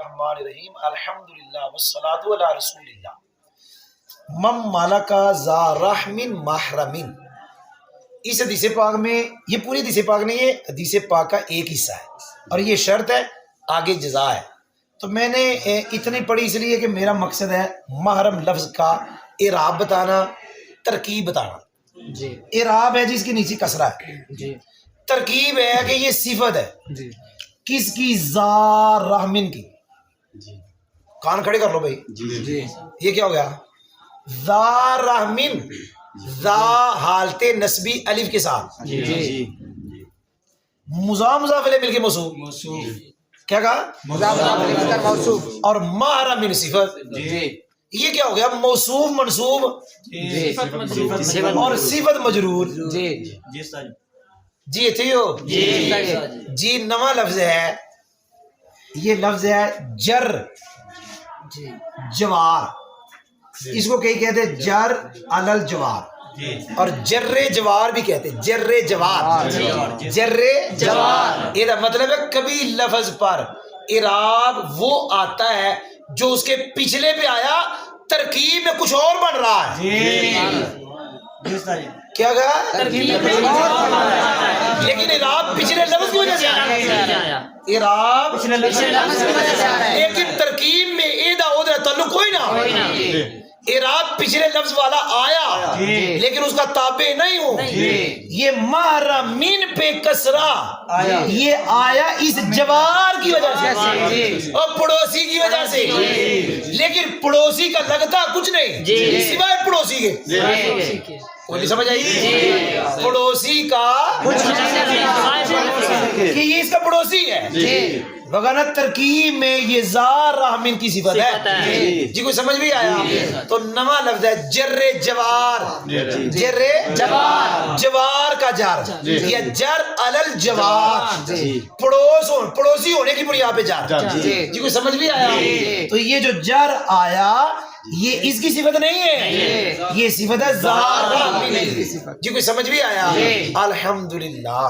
الرحمن الرحیم الحمدللہ والصلاۃ علی رسول اللہ من ملکا ذا رحم محرم. اس حدیث پاک میں یہ پوری حدیث پاک نہیں ہے، حدیث پاک کا ایک حصہ ہے اور یہ شرط ہے، آگے جزا ہے. تو میں نے اتنی پڑھی اس لیے کہ میرا مقصد ہے محرم لفظ کا اعراب بتانا، ترکیب بتانا. جی اعراب ہے جس کے نیچے کسرہ ہے، جی ترکیب ہے کہ یہ صفت ہے جی کس کی؟ ذا رحمن کی. کان کھڑے کر لو بھائی. جی یہ کیا ہو گیا؟ ذا رحمن، ذا حالت نسبی الف کے ساتھ، جی جی مضاف مضاف الیہ مل کے موصوف. کیا کہا؟ موصوف. اور محرم صفت. جی یہ کیا ہو گیا؟ موصوف منصوب اور صفت مجرور. جی جی اتھی ہو جی. نواں لفظ ہے، یہ لفظ ہے جر جی جوار. اس کو کئی کہتے ہیں جر علل جوار، اور جر جوار بھی کہتے ہیں. جر جوار، جر جوار یہ مطلب ہے کبھی لفظ پر اعراب وہ آتا ہے جو اس کے پچھلے پہ آیا ترکیب میں کچھ اور بن رہا ہے. کیا کہا؟ لیکن اعراب پچھلے لفظ کی وجہ سے آیا. اعراب لیکن ترکیب میں ایدہ ادھر تعلق کوئی نہ. اعراب پچھلے لفظ والا آیا لیکن اس کا تابع نہیں ہوں. یہ محرمین پہ کسرہ یہ آیا اس جوار کی وجہ سے اور پڑوسی کی وجہ سے، لیکن پڑوسی کا لگتا کچھ نہیں سوائے پڑوسی کے. کوئی نہیں سمجھ آئی؟ پڑوسی کا کہ یہ اس کا پڑوسی ہے، وگرنہ ترکیب میں یہ ذا رحمن کی صفت ہے. جی کوئی سمجھ بھی آیا؟ تو نواں لفظ ہے جر جوار. جر جوار، جوار کا جر یا جر علل جوار، پڑوسی ہونے کی بنیاد پہ جر. جی کوئی سمجھ بھی آیا؟ تو یہ جو جر آیا یہ اس کی صفت نہیں ہے، یہ صفت ہے ذا رحمن. جی کوئی سمجھ بھی آیا؟ الحمدللہ.